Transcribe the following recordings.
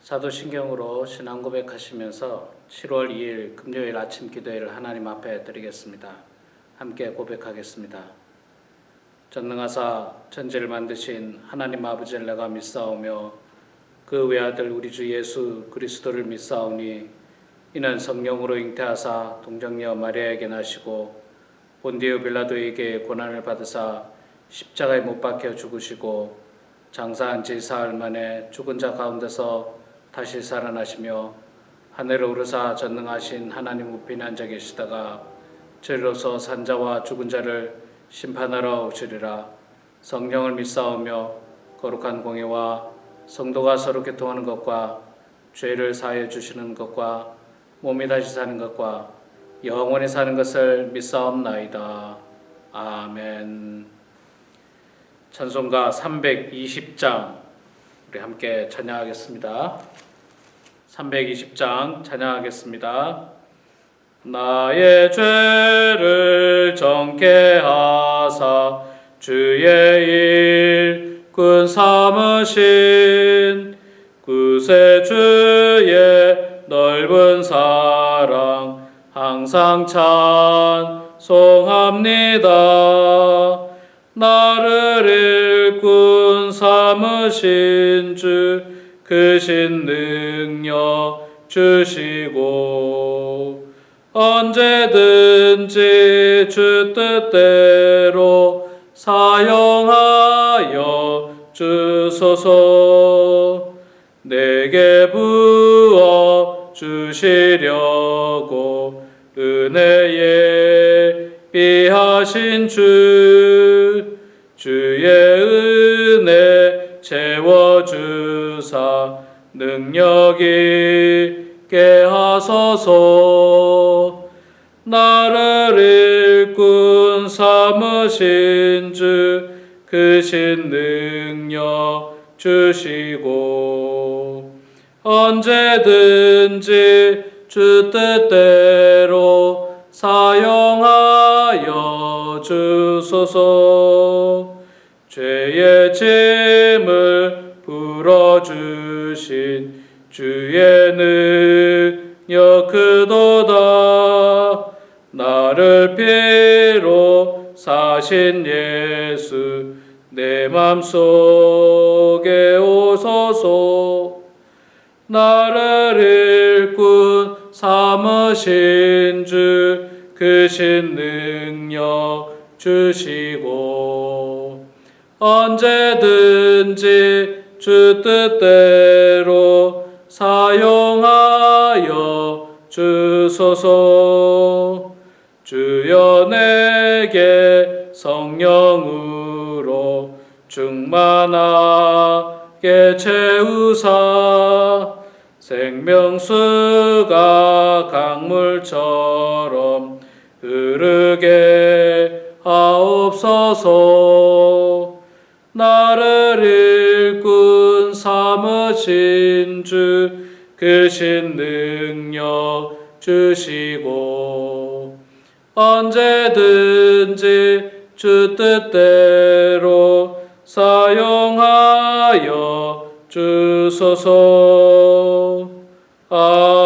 사도신경으로 신앙 고백하시면서 7월 2일 금요일 아침 기도회를 하나님 앞에 드리겠습니다. 함께 고백하겠습니다. 전능하사 천지를 만드신 하나님 아버지를 내가 믿사오며 그 외아들 우리 주 예수 그리스도를 믿사오니 이는 성령으로 잉태하사 동정녀 마리아에게 나시고 본디오 빌라도에게 고난을 받으사 십자가에 못 박혀 죽으시고 장사한 지 사흘 만에 죽은 자 가운데서 다시 살아나시며 하늘에 오르사 전능하신 하나님 우편에 앉아 계시다가 저리로서 산자와 죽은 자를 심판하러 오시리라. 성령을 믿사오며 거룩한 공예와 성도가 서로 교통하는 것과 죄를 사하여 주시는 것과 몸이 다시 사는 것과 영원히 사는 것을 믿사옵나이다. 아멘. 찬송가 320장 우리 함께 찬양하겠습니다. 320장 찬양하겠습니다. 나의 죄를 정케 하사 주의 일꾼 삼으신 구세주의 넓은 사랑 항상 찬송합니다. 나를 일꾼 삼으신 주 크신 능력 주시고 언제든지 주 뜻대로 사용하여 주소서. 내게 부어 주시려고 은혜에 비하신 주의 은혜 채워주사 능력 있게 하소서. 나를 일꾼 삼으신 주 크신 능력 주시고 언제든지 주 뜻대로 사용하여 주소서. 죄의 짐을 풀어주신 주의 능력 크도다. 나를 피로 사신 예수 내 맘속에 오소서. 나를 일꾼 삼으신 주 크신 능력 주시고 언제든지 주 뜻대로 사용하여 주소서. 주여 내게 성령으로 충만하게 채우사 생명수가 강물처럼 흐르게 하옵소서. 나를 일꾼 삼으신 주 크신 능력 주시고 언제든지 주 뜻대로 사용하여 주소서. 아멘.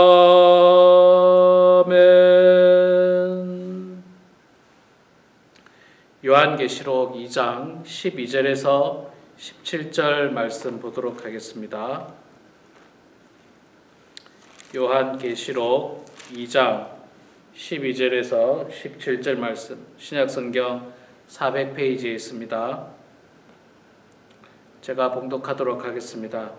요한계시록 2장 12절에서 17절 말씀 보도록 하겠습니다. 요한계시록 2장 12절에서 17절 말씀 신약성경 400페이지에 있습니다. 제가 봉독하도록 하겠습니다.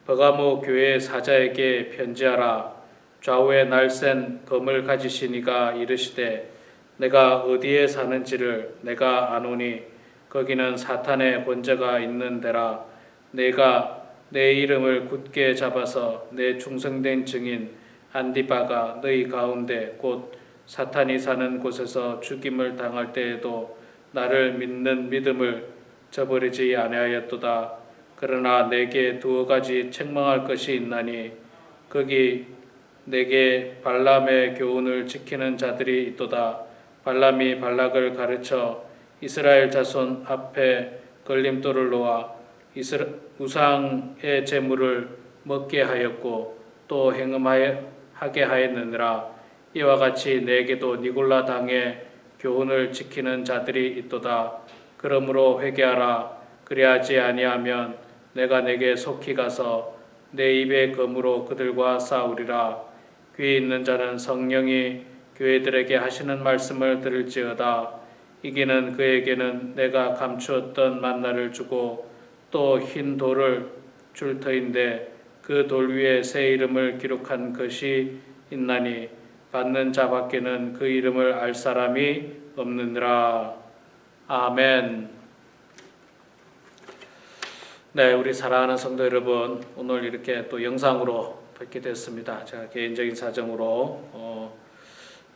버가모 교회 사자에게 편지하라. 좌우에 날쌘 검을 가지신 이가 이르시되 내가 어디에 사는지를 내가 아노니 거기는 사탄의 권세가 있는 데라. 내가 내 이름을 굳게 잡아서 내 충성된 증인 안디바가 너희 가운데 곧 사탄이 사는 곳에서 죽임을 당할 때에도 나를 믿는 믿음을 저버리지 아니하였도다. 그러나 내게 두어 가지 책망할 것이 있나니 거기 내게 발람의 교훈을 지키는 자들이 있도다. 발람이 발락을 가르쳐 이스라엘 자손 앞에 걸림돌을 놓아 우상의 제물을 먹게 하였고 또 행음하게 하였느니라. 이와 같이 내게도 니골라 당의 교훈을 지키는 자들이 있도다. 그러므로 회개하라. 그리하지 아니하면 내가 내게 속히 가서 내 입의 검으로 그들과 싸우리라. 귀 있는 자는 성령이 교회들에게 하시는 말씀을 들을지어다. 이기는 그에게는 내가 감추었던 만나를 주고 또 흰 돌을 줄 터인데 그 돌 위에 새 이름을 기록한 것이 있나니 받는 자밖에는 그 이름을 알 사람이 없느니라. 아멘. 네, 우리 사랑하는 성도 여러분, 오늘 이렇게 또 영상으로 뵙게 됐습니다. 제가 개인적인 사정으로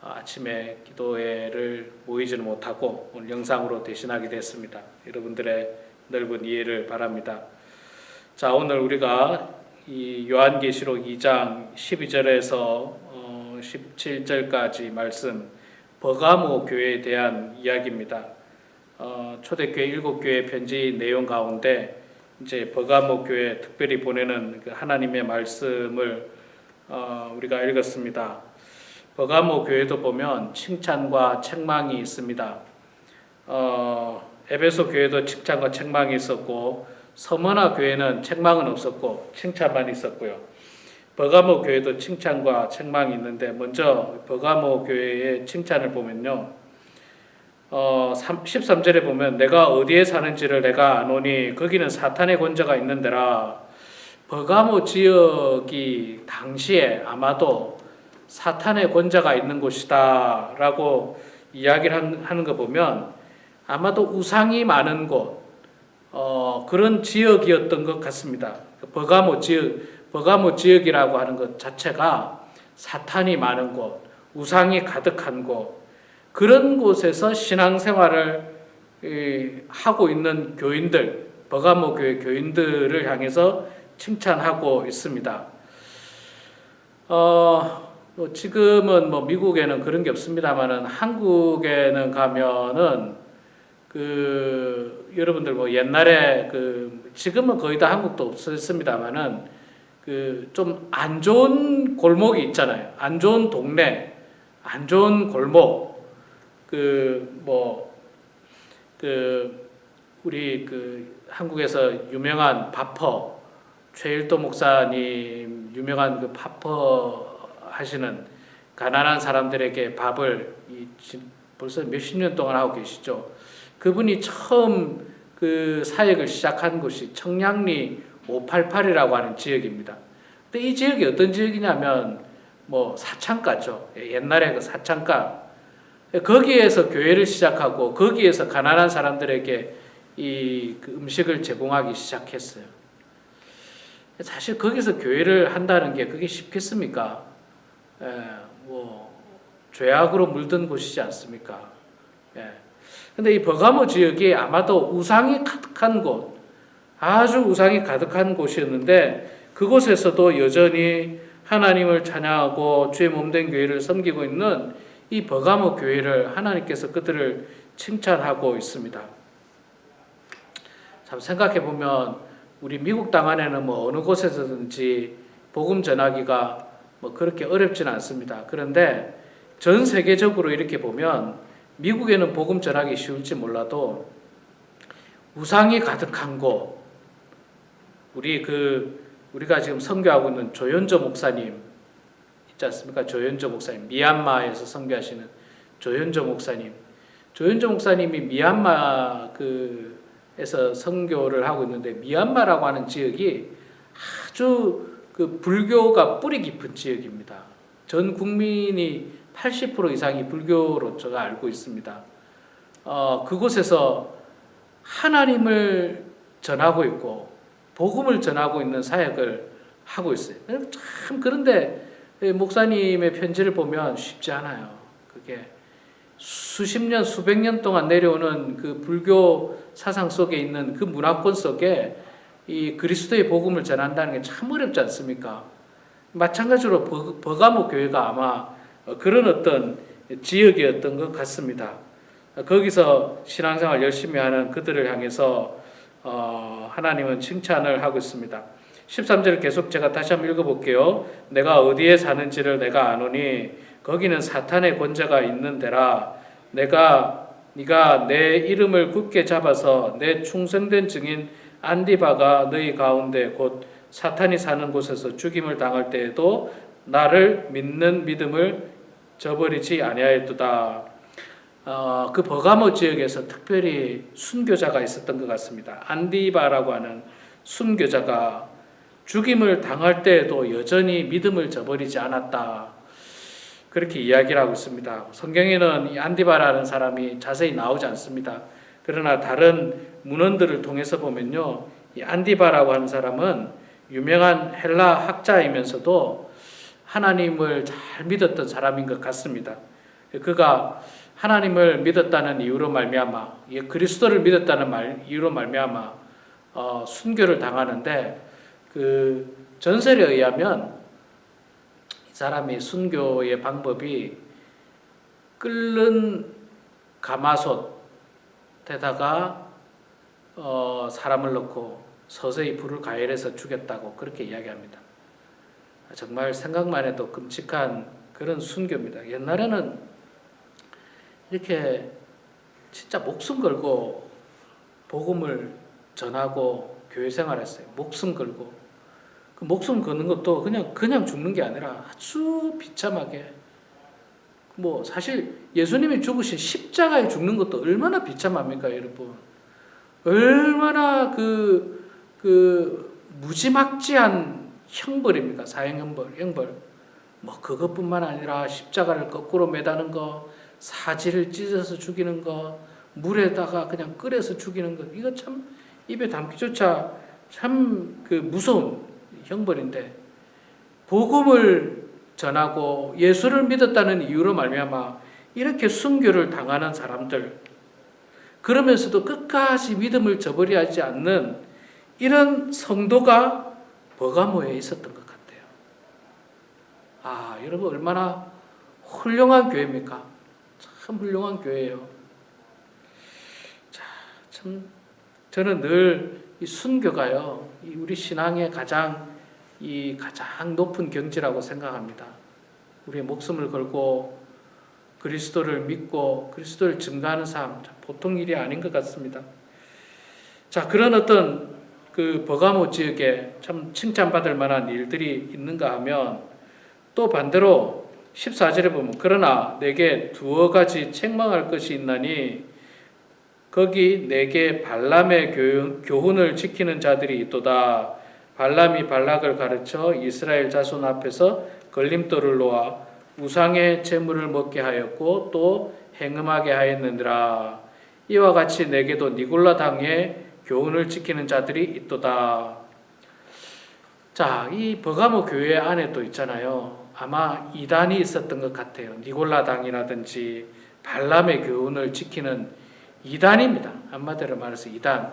아침에 기도회를 모이지는 못하고 오늘 영상으로 대신하게 됐습니다. 여러분들의 넓은 이해를 바랍니다. 자, 오늘 우리가 이 요한계시록 2장 12절에서 17절까지 말씀 버가모 교회에 대한 이야기입니다. 초대교회 7교회 편지 내용 가운데 이제 버가모 교회 특별히 보내는 그 하나님의 말씀을 우리가 읽었습니다. 버가모 교회도 보면 칭찬과 책망이 있습니다. 에베소 교회도 칭찬과 책망이 있었고 서머나 교회는 책망은 없었고 칭찬만 있었고요. 버가모 교회도 칭찬과 책망이 있는데 먼저 버가모 교회의 칭찬을 보면요. 13절에 보면 내가 어디에 사는지를 내가 아노니 거기는 사탄의 권자가 있는 데라. 버가모 지역이 당시에 아마도 사탄의 권자가 있는 곳이다 라고 이야기를 하는 거 보면 아마도 우상이 많은 곳 그런 지역이었던 것 같습니다. 버가모 지역이라고 하는 것 자체가 사탄이 많은 곳, 우상이 가득한 곳, 그런 곳에서 신앙생활을 하고 있는 교인들, 버가모 교회 교인들을 향해서 칭찬하고 있습니다. 지금은 뭐 미국에는 그런 게 없습니다만은 한국에는 가면은 여러분들 뭐 옛날에 지금은 거의 다 한국도 없었습니다만은 좀 안 좋은 골목이 있잖아요. 안 좋은 동네, 안 좋은 골목. 우리 한국에서 유명한 바퍼 최일도 목사님 유명한 바퍼 하시는 가난한 사람들에게 밥을 벌써 몇십 년 동안 하고 계시죠. 그분이 처음 사역을 시작한 곳이 청량리 588이라고 하는 지역입니다. 근데 이 지역이 어떤 지역이냐면 사창가죠. 옛날에 그 사창가. 거기에서 교회를 시작하고 거기에서 가난한 사람들에게 음식을 제공하기 시작했어요. 사실 거기서 교회를 한다는 게 그게 쉽겠습니까? 죄악으로 물든 곳이지 않습니까? 근데 이 버가모 지역이 아마도 우상이 가득한 곳, 아주 우상이 가득한 곳이었는데 그곳에서도 여전히 하나님을 찬양하고 주의 몸된 교회를 섬기고 있는 이 버가모 교회를 하나님께서 그들을 칭찬하고 있습니다. 참 생각해 보면 우리 미국 땅 안에는 어느 곳에서든지 복음 전하기가 그렇게 어렵지는 않습니다. 그런데 전 세계적으로 이렇게 보면 미국에는 복음 전하기 쉬울지 몰라도 우상이 가득한 곳, 우리가 지금 선교하고 있는 조현조 목사님 있지 않습니까? 조현조 목사님, 미얀마에서 선교하시는 조현조 목사님이 미얀마에서 선교를 하고 있는데 미얀마라고 하는 지역이 아주 불교가 뿌리 깊은 지역입니다. 전 국민이 80% 이상이 불교로 제가 알고 있습니다. 그곳에서 하나님을 전하고 있고 복음을 전하고 있는 사역을 하고 있어요. 참 그런데 목사님의 편지를 보면 쉽지 않아요. 그게 수십 년, 수백 년 동안 내려오는 그 불교 사상 속에 있는 그 문화권 속에 이 그리스도의 복음을 전한다는 게 참 어렵지 않습니까? 마찬가지로 버가모 교회가 아마 그런 어떤 지역이었던 것 같습니다. 거기서 신앙생활 열심히 하는 그들을 향해서 하나님은 칭찬을 하고 있습니다. 13절 계속 제가 다시 한번 읽어볼게요. 내가 어디에 사는지를 내가 아노니 거기는 사탄의 권세가 있는 데라. 네가 내 이름을 굳게 잡아서 내 충성된 증인 안디바가 너희 가운데 곧 사탄이 사는 곳에서 죽임을 당할 때에도 나를 믿는 믿음을 저버리지 아니하였도다. 그 버가모 지역에서 특별히 순교자가 있었던 것 같습니다. 안디바라고 하는 순교자가 죽임을 당할 때에도 여전히 믿음을 저버리지 않았다. 그렇게 이야기를 하고 있습니다. 성경에는 이 안디바라는 사람이 자세히 나오지 않습니다. 그러나 다른 문헌들을 통해서 보면요, 이 안디바라고 하는 사람은 유명한 헬라 학자이면서도 하나님을 잘 믿었던 사람인 것 같습니다. 그가 하나님을 믿었다는 이유로 말미암아, 그리스도를 믿었다는 이유로 말미암아 순교를 당하는데, 그 전설에 의하면 이 사람이 순교의 방법이 끓는 가마솥에다가 사람을 넣고 서서히 불을 가열해서 죽였다고 그렇게 이야기합니다. 정말 생각만 해도 끔찍한 그런 순교입니다. 옛날에는 이렇게 진짜 목숨 걸고 복음을 전하고 교회 생활했어요. 목숨 걸고. 그 목숨 거는 것도 그냥 죽는 게 아니라 아주 비참하게. 뭐 사실 예수님이 죽으신 십자가에 죽는 것도 얼마나 비참합니까, 여러분? 얼마나 그 무지막지한 형벌입니까? 사형형벌. 뭐 그것뿐만 아니라 십자가를 거꾸로 매다는 거, 사지를 찢어서 죽이는 거, 물에다가 그냥 끓여서 죽이는 거, 이거 참 입에 담기조차 참 그 무서운 형벌인데, 복음을 전하고 예수를 믿었다는 이유로 말미암아 이렇게 순교를 당하는 사람들, 그러면서도 끝까지 믿음을 저버리지 않는 이런 성도가 버가모에 있었던 것 같아요. 여러분 얼마나 훌륭한 교회입니까? 참 훌륭한 교회예요. 참 저는 늘 이 순교가요, 우리 신앙의 가장 높은 경지라고 생각합니다. 우리의 목숨을 걸고 그리스도를 믿고 그리스도를 증거하는 삶, 보통 일이 아닌 것 같습니다. 자, 그런 어떤 그 버가모 지역에 참 칭찬받을 만한 일들이 있는가 하면, 또 반대로 14절에 보면 그러나 내게 두어 가지 책망할 것이 있나니 거기 내게 발람의 교훈을 지키는 자들이 있도다. 발람이 발락을 가르쳐 이스라엘 자손 앞에서 걸림돌을 놓아 우상의 제물을 먹게 하였고 또 행음하게 하였느니라. 이와 같이 내게도 니골라 당의 교훈을 지키는 자들이 있도다. 자, 이 버가모 교회 안에 또 있잖아요. 아마 이단이 있었던 것 같아요. 니골라 당이라든지 발람의 교훈을 지키는 이단입니다. 한마디로 말해서 이단.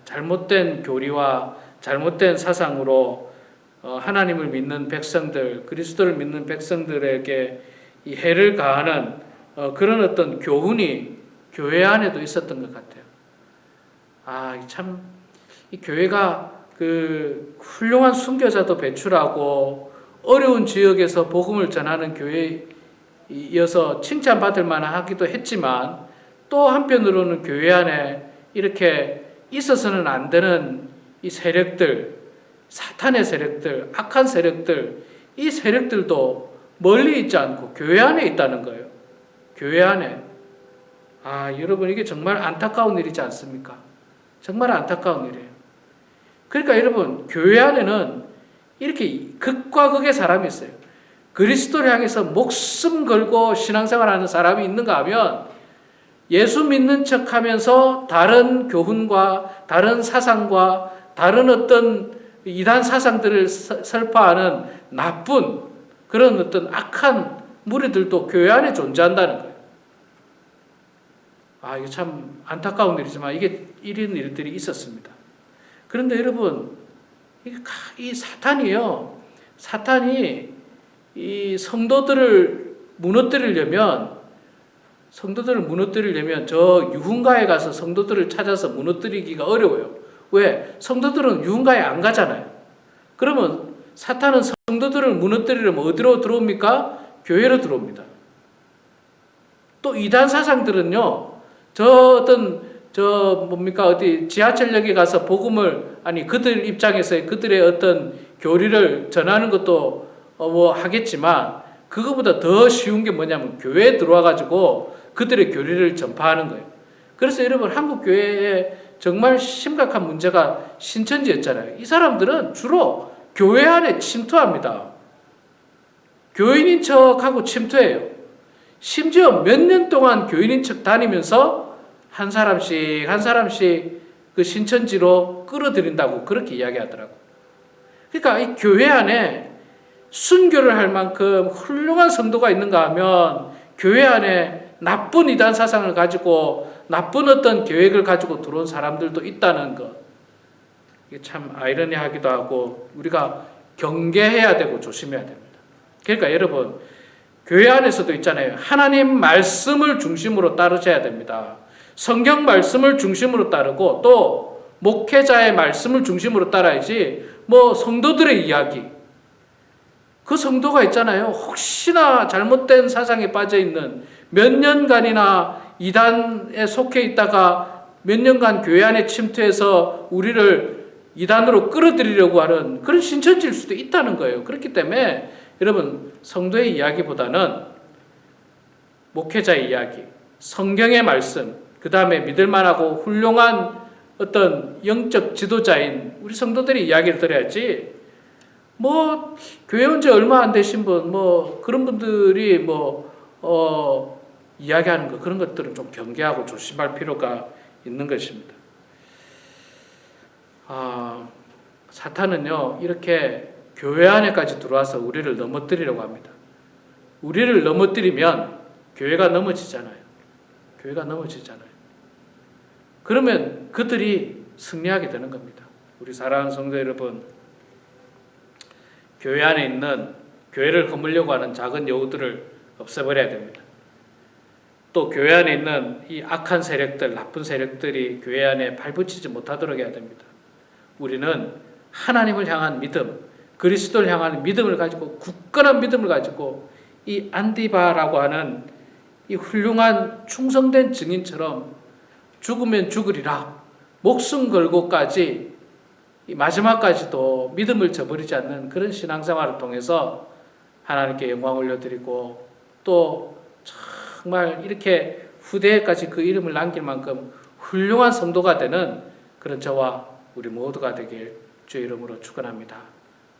잘못된 교리와 잘못된 사상으로 하나님을 믿는 백성들, 그리스도를 믿는 백성들에게 이 해를 가하는 그런 어떤 교훈이 교회 안에도 있었던 것 같아요. 참 이 교회가 그 훌륭한 순교자도 배출하고 어려운 지역에서 복음을 전하는 교회이어서 칭찬받을 만하기도 했지만, 또 한편으로는 교회 안에 이렇게 있어서는 안 되는 이 세력들, 사탄의 세력들, 악한 세력들, 이 세력들도 멀리 있지 않고 교회 안에 있다는 거예요. 교회 안에. 여러분 이게 정말 안타까운 일이지 않습니까? 정말 안타까운 일이에요. 그러니까 여러분 교회 안에는 이렇게 극과 극의 사람이 있어요. 그리스도를 향해서 목숨 걸고 신앙생활하는 사람이 있는가 하면, 예수 믿는 척하면서 다른 교훈과 다른 사상과 다른 어떤 이단 사상들을 설파하는 나쁜 그런 어떤 악한 무리들도 교회 안에 존재한다는 거예요. 이게 참 안타까운 일이지만 이런 일들이 있었습니다. 그런데 여러분, 이 사탄이 이 성도들을 무너뜨리려면 성도들을 무너뜨리려면 저 유흥가에 가서 성도들을 찾아서 무너뜨리기가 어려워요. 왜? 성도들은 유흥가에 안 가잖아요. 그러면 사탄은 성도들을 무너뜨리려면 어디로 들어옵니까? 교회로 들어옵니다. 또 이단 사상들은요, 어디 지하철역에 가서 복음을, 그들 입장에서 그들의 어떤 교리를 전하는 것도 하겠지만, 그거보다 더 쉬운 게 뭐냐면 교회에 들어와가지고 그들의 교리를 전파하는 거예요. 그래서 여러분, 한국 교회에 정말 심각한 문제가 신천지였잖아요. 이 사람들은 주로 교회 안에 침투합니다. 교인인 척하고 침투해요. 심지어 몇 년 동안 교인인 척 다니면서 한 사람씩 그 신천지로 끌어들인다고 그렇게 이야기하더라고요. 그러니까 이 교회 안에 순교를 할 만큼 훌륭한 성도가 있는가 하면 교회 안에 나쁜 이단 사상을 가지고 나쁜 어떤 계획을 가지고 들어온 사람들도 있다는 것. 이게 참 아이러니하기도 하고 우리가 경계해야 되고 조심해야 됩니다. 그러니까 여러분, 교회 안에서도 있잖아요. 하나님 말씀을 중심으로 따르셔야 됩니다. 성경 말씀을 중심으로 따르고 또 목회자의 말씀을 중심으로 따라야지 성도들의 이야기, 그 성도가 있잖아요. 혹시나 잘못된 사상에 빠져있는 몇 년간이나 이단에 속해 있다가 몇 년간 교회 안에 침투해서 우리를 이단으로 끌어들이려고 하는 그런 신천지일 수도 있다는 거예요. 그렇기 때문에 여러분, 성도의 이야기보다는 목회자의 이야기, 성경의 말씀, 그 다음에 믿을만하고 훌륭한 어떤 영적 지도자인 우리 성도들의 이야기를 들어야지, 교회 온 지 얼마 안 되신 분, 그런 분들이 이야기하는 거, 그런 것들은 좀 경계하고 조심할 필요가 있는 것입니다. 사탄은요, 이렇게 교회 안에까지 들어와서 우리를 넘어뜨리려고 합니다. 우리를 넘어뜨리면 교회가 넘어지잖아요. 그러면 그들이 승리하게 되는 겁니다. 우리 사랑하는 성도 여러분, 교회 안에 있는 교회를 허물려고 하는 작은 여우들을 없애버려야 됩니다. 또 교회 안에 있는 이 악한 세력들, 나쁜 세력들이 교회 안에 발붙이지 못하도록 해야 됩니다. 우리는 하나님을 향한 믿음, 그리스도를 향한 믿음을 가지고, 굳건한 믿음을 가지고 이 안디바라고 하는 이 훌륭한 충성된 증인처럼 죽으면 죽으리라, 목숨 걸고까지 이 마지막까지도 믿음을 저버리지 않는 그런 신앙생활을 통해서 하나님께 영광 올려드리고, 또 정말 이렇게 후대에까지 그 이름을 남길 만큼 훌륭한 성도가 되는 그런 저와 우리 모두가 되길 주의 이름으로 축원합니다.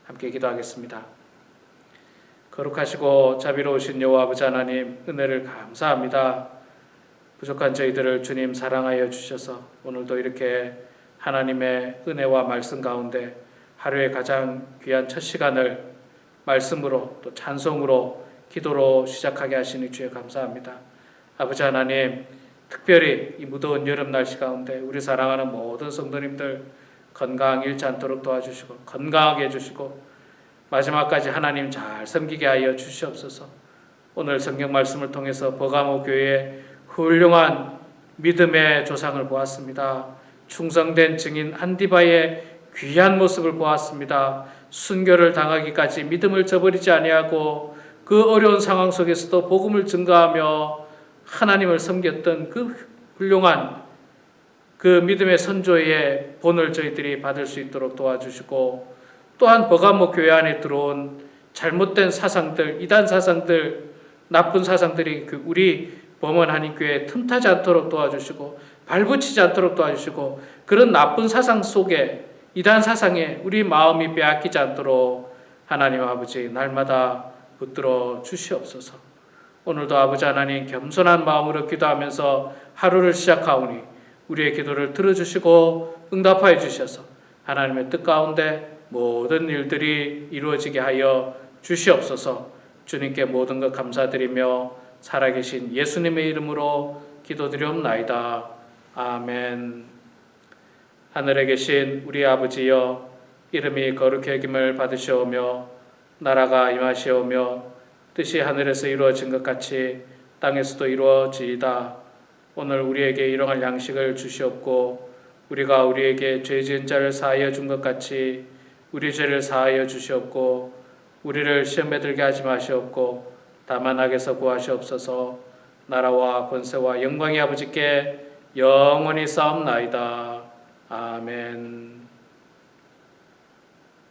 함께 기도하겠습니다. 거룩하시고 자비로우신 여호와 아버지 하나님, 은혜를 감사합니다. 부족한 저희들을 주님 사랑하여 주셔서 오늘도 이렇게 하나님의 은혜와 말씀 가운데 하루의 가장 귀한 첫 시간을 말씀으로 또 찬송으로 기도로 시작하게 하시니 주에 감사합니다. 아버지 하나님, 특별히 이 무더운 여름 날씨 가운데 우리 사랑하는 모든 성도님들 건강 잃지 않도록 도와주시고 건강하게 해주시고 마지막까지 하나님 잘 섬기게 하여 주시옵소서. 오늘 성경 말씀을 통해서 버가모 교회의 훌륭한 믿음의 조상을 보았습니다. 충성된 증인 안디바의 귀한 모습을 보았습니다. 순교를 당하기까지 믿음을 저버리지 아니하고 그 어려운 상황 속에서도 복음을 증거하며 하나님을 섬겼던 그 훌륭한 그 믿음의 선조의 본을 저희들이 받을 수 있도록 도와주시고, 또한 버가모 교회 안에 들어온 잘못된 사상들, 이단 사상들, 나쁜 사상들이 우리 범원 한인교회에 틈타지 않도록 도와주시고 발붙이지 않도록 도와주시고, 그런 나쁜 사상 속에, 이단 사상에 우리 마음이 빼앗기지 않도록 하나님 아버지 날마다 붙들어 주시옵소서. 오늘도 아버지 하나님 겸손한 마음으로 기도하면서 하루를 시작하오니 우리의 기도를 들어주시고 응답하여 주셔서 하나님의 뜻 가운데 모든 일들이 이루어지게 하여 주시옵소서. 주님께 모든 것 감사드리며 살아계신 예수님의 이름으로 기도드리옵나이다. 아멘. 하늘에 계신 우리 아버지여, 이름이 거룩히 여김을 받으시오며 나라가 임하시오며 뜻이 하늘에서 이루어진 것 같이 땅에서도 이루어지이다. 오늘 우리에게 일용할 양식을 주시옵고 우리가 우리에게 죄 지은 자를 사하여 준 것 같이 우리 죄를 사하여 주시옵고 우리를 시험에 들게 하지 마시옵고 다만 악에서 구하시옵소서. 나라와 권세와 영광이 아버지께 영원히 싸움나이다. 아멘.